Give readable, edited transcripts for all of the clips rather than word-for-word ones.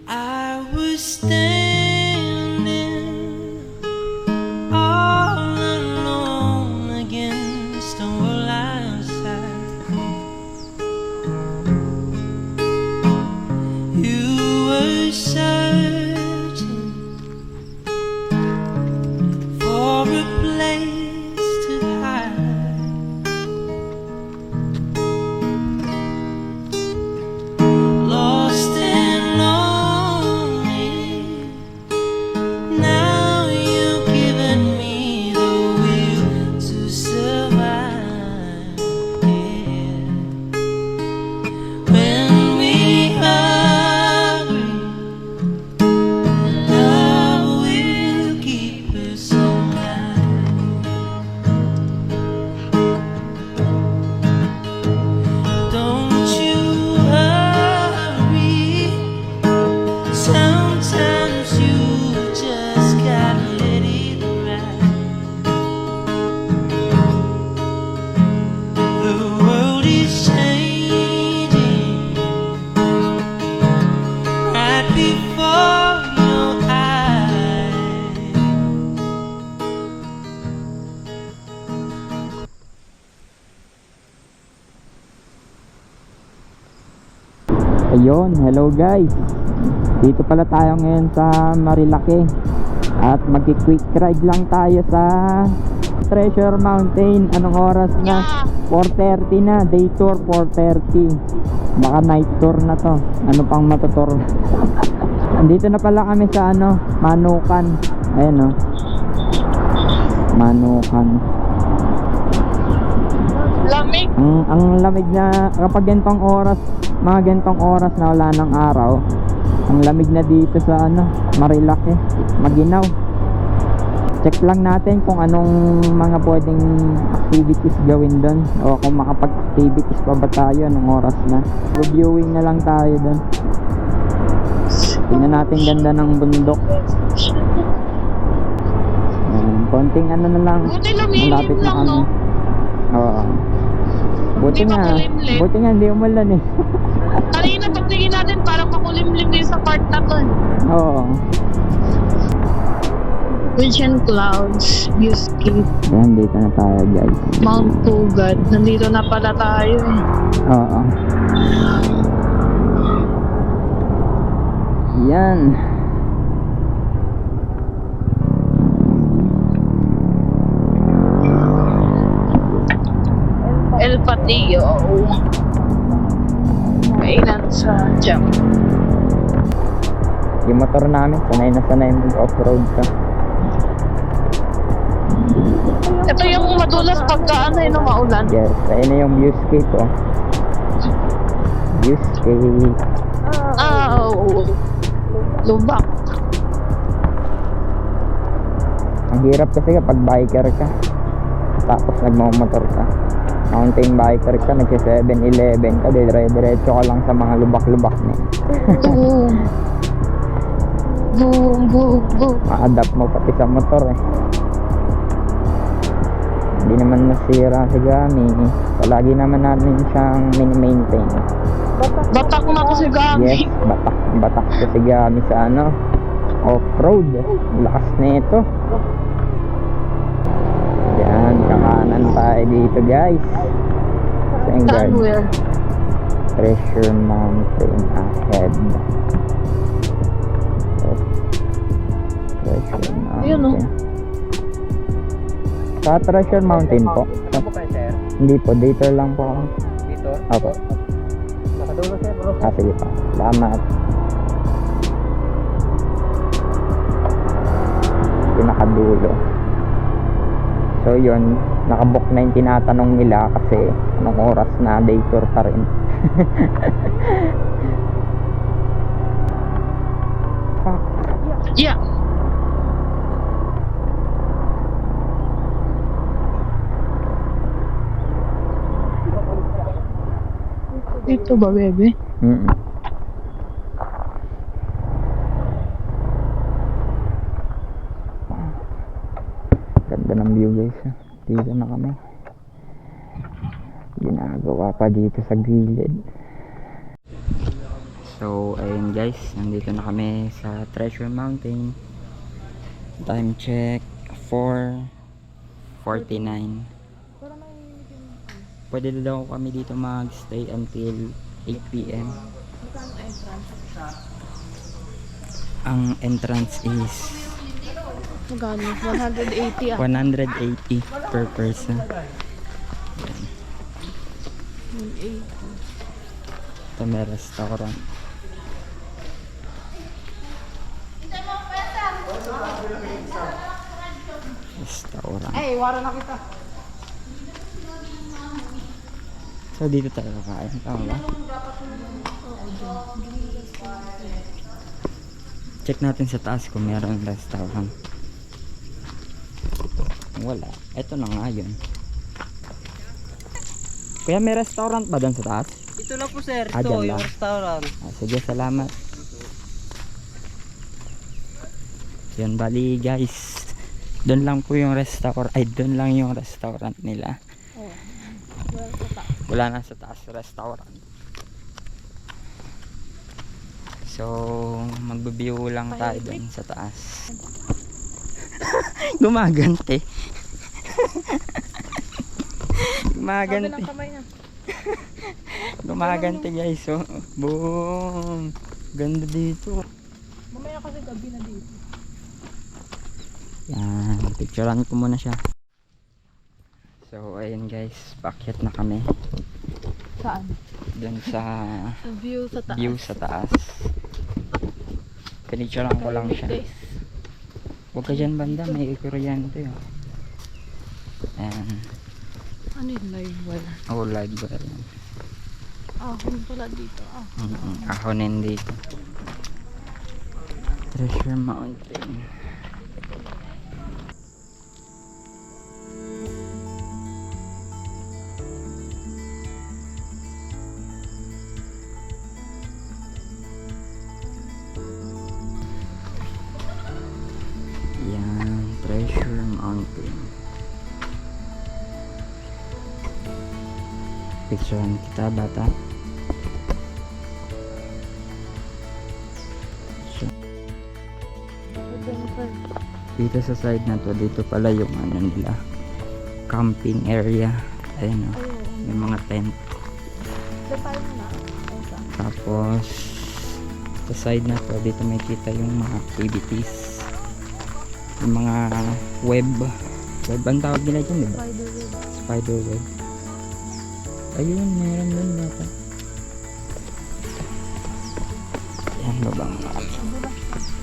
I was standing all alone against the wall outside. You were searching for a place to hide. Lost and lonely. Now you've given me the will to survive. Yeah. When we agree, love will keep us alive. Don't you hurry. Sometimes you just gotta let it ride. The world is changing right before your eyes. Ayun, hello guys. Dito pala tayo ngayon sa Marilake. At magki-quick ride lang tayo sa Treasure Mountain. Anong oras na? 4:30 na, day tour 4:30. Baka night tour na to. Ano pang matutur? Andito na pala kami sa Manukan. Ayan Manukan. Lamig. Ang lamig na kapag gantong oras, mga gantong oras na wala ng araw, ang lamig na dito sa Marilake, Maginaw. Check lang natin kung anong mga pwedeng activities gawin doon, o kung makapag-activities pa ba tayo, anong oras na. Reviewing na lang tayo doon. Tingnan natin ganda ng bundok. Konting na lang, Buti lumilip malapit na lang, kami. no? Oo. Buti Hindi nga, makulimlim. buti nga hindi umulan eh. Kanina pagtingin natin parang makulimlim din sa part na to. Oo. Winds and clouds, viewscape, Ayan, dito na tayo guys. Mount Pugad. Nandito na pala tayo eh. Oo. Yan. El Patillo. Kainan sa jam. Yung motor namin, sanay na sanay mag-off-road ka. Ito yung madulas pagka maulan. Yes, ayun na yung viewscape Viewscape. Oo. Lubak. Ang hirap kasi kapag biker ka, tapos nagmamotor ka. Mountain biker ka, nagsi-7-Eleven ka, dire-diretso ka lang sa mga lubak-lubak na yun. Boom. Boom, boom, boom. Ma-adapt mo pati sa motor eh. Hindi naman nasira si Gami. Palagi naman natin siyang mini-maintain. Batak na kasi Yes, gamit. batak ko si Gami sa off-road. Lakas na ito. Yan, kakanan tayo dito guys. Saan Where? Treasure Mountain ahead. Treasure Mountain. Ayun, no? Sa Treasure Mountain po. Ano kayo, sir? Hindi po, dito lang po ako. Dito? Opo. Nakadulo, sir, bro. Sige pa. Salamat. Pinakadulo. So yun, nakabook na yung tinatanong nila kasi anong oras na, day tour pa rin. Yeah. Dito ba, bebe? Ganda ng view guys. Dito na kami. Ginagawa pa dito sa gilid. So ayun guys, nandito na kami sa Treasure Mountain. Time check 4:49. Pwede na daw kami dito mag-stay until 8 PM. Ang entrance is Magkano? 180 ah. 180 per person. 180. Ito may restaurant. Restaurant. wala na kita. So dito tayo kakain. Tama ba? Check natin sa taas kung mayroong restaurant. Wala. Ito na nga yun. Kaya may restaurant ba doon sa taas? Ito lang po sir, Ah, ito dyan yung lang. restaurant. Sige, salamat. Yun, bali guys. Doon lang po yung restaurant. Ay, doon lang yung restaurant nila. Wala na sa taas restaurant. So, magbe-view lang tayo doon sa taas. Gumagante. Sabi Gumagante. ng kamay na. Gumagante guys. So, boom. Ganda dito. Mamaya kasi gabi na dito. Yan, picturean ko muna siya. So, ayun guys, paakyat na kami. Saan? Doon sa Sa view sa taas. view sa taas. Pinicturean ko lang siya. Guys. Huwag ka dyan banda, may kuryente. Ayan. Ano yung live wala? Oh, live ba yan? Ahon pala dito. Ahonin dito. Treasure Mountain. Yan, Treasure Mountain. Picturean kita, bata. So, dito sa side na to, dito pala yung ano nila, camping area. Ayan o, may mga tent. Tapos sa side na to, dito may kita yung mga activities, yung mga web ang tawag nila dyan, diba? Spider web. Ayun, meron dun bata. Yan, babang.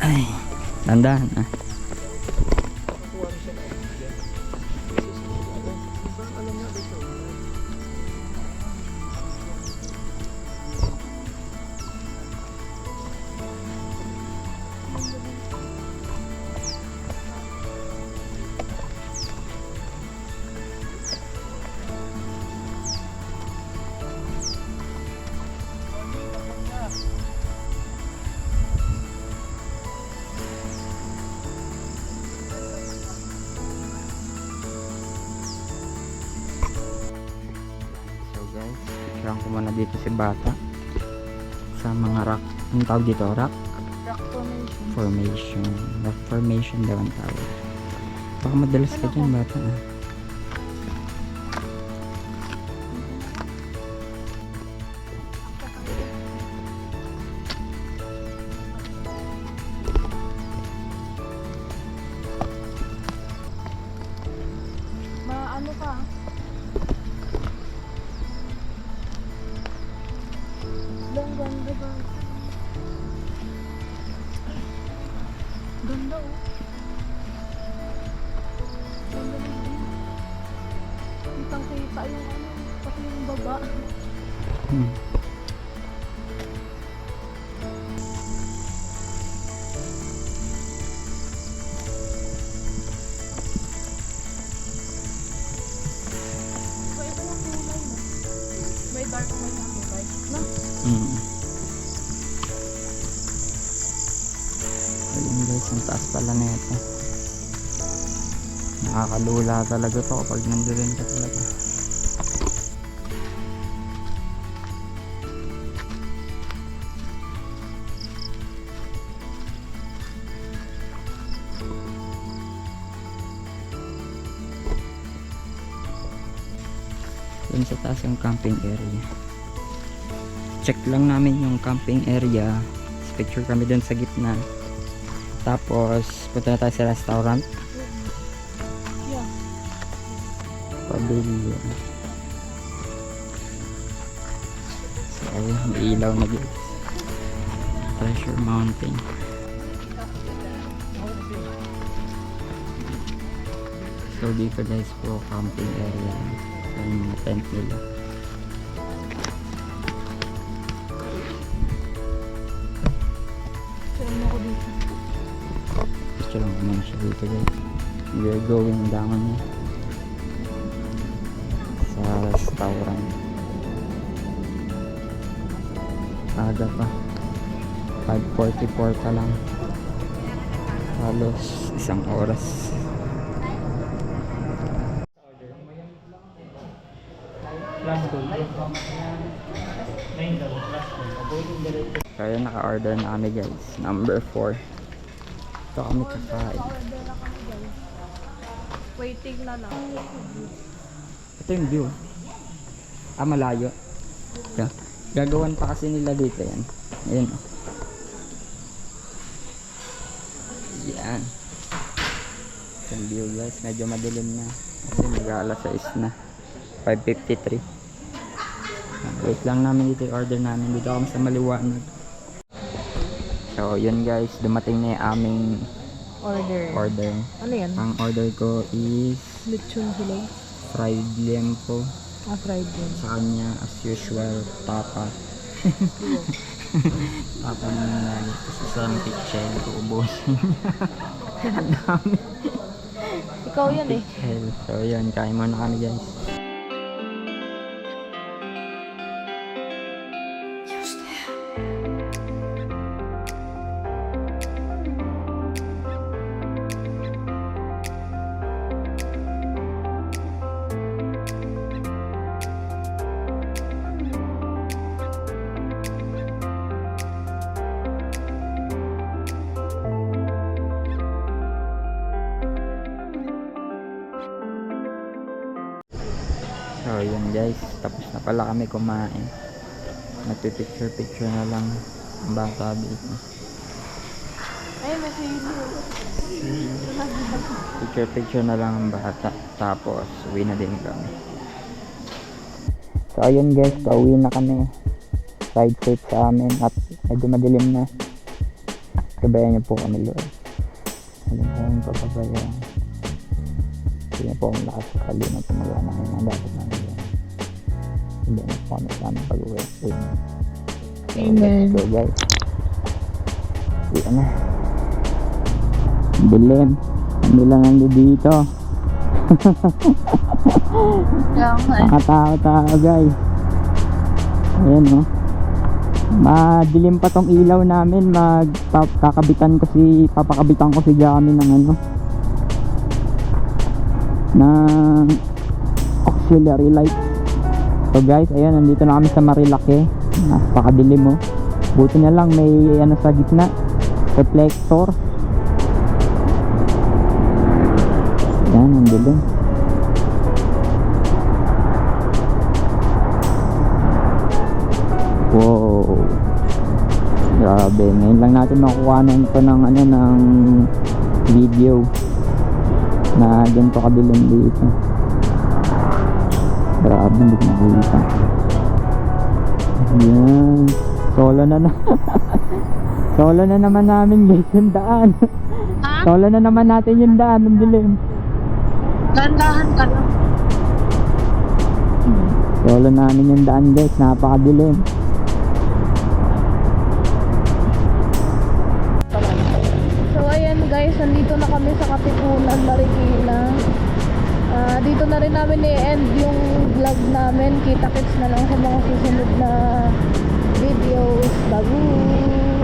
Ay, dandahan ah. Picturean ko muna dito si bata sa mga rock. Anong tawag dito? Rock? Rock formation. Formation. Rock formation daw ang tawag. Baka madalas ka dyan bata ah. Maano ka? Ganda ba? Ganda oh. Ganda na yun. Kitang kita yung ano, pati yung baba. Iba-iba yung kulay mo. May dark, may light. Na? Ayun guys, ang taas pala na ito. Nakakalula talaga to kapag nandoon ka talaga. Dun sa taas yung camping area. Check lang namin yung camping area. Picture kami dun sa gitna. Tapos punta na tayo sa restaurant. Yeah. Pavilion. So ayun, may ilaw na dito. Treasure Mountain. So dito guys po camping area. Yung tent nila. Saan ako dito? Picture lang naman siya dito guys. We're going down sa restaurant. Aga pa. 5:44 pa lang. Halos isang oras. Kaya naka-order na kami guys. Number 4. Ito kami kakain. Order na kami guys. Waiting na lang. Ito yung view. Malayo. Yeah. Gagawan pa kasi nila dito yan. Ayan o. Yan. Ito yung view guys. Medyo madilim na. Kasi mag-alas 6 na. 5:53. Wait lang namin dito yung order namin. Dito kami sa maliwanag. So yun guys. Dumating na yung aming order. Ano yan? Ang order ko is Lechon hilaw. fried liempo. Fried yun. Sa kanya as usual tapa. Tapa na nangyari. Tapos isang pichel. Uubusin. Ang dami. Ikaw yan eh. Pichel. So yun. Kain muna kami guys. So yun guys, tapos na pala kami kumain. Nagpipicture na lang ang bata dito. Ay, may silo. Picture na lang ang bata. Tapos uwi na din kami. So ayun guys, pauwi na kami. Ride safe sa amin at medyo madilim na. Kabayan niyo po kami Lord. Alam ko yung papabayaan. Hindi na po akong lakas sa kali na tumagawa namin ang dapat namin yun. Hindi na po kami sa aming pag-uwi. Amen. Amen. So guys, uwi na. Dilim. Hindi lang nandito dito. Nakatao guys. Ayan o. Madilim pa tong ilaw namin. Papakabitan ko si Gami ng ano, ng auxiliary light. So guys, ayan, nandito na kami sa Marilake. Napakadilim mo. Buti na lang may ano sa gitna, reflector. Ayan, ang dilim. Wow, grabe. Ngayon lang natin makuha ito ng ano, ng video na ganito kadilim dito. Grabe, hindi ko nakikita. Ayan, solo na solo na naman namin guys yung daan. Solo na naman natin yung daan, ang dilim. Gandahan ka lang. Solo namin yung daan guys, napakadilim. So ayan guys, nandito na kami sa Katipunan, Marikina. Dito na rin namin i-end yung vlog namin. Kita-kits na lang sa mga susunod na videos. Bagus!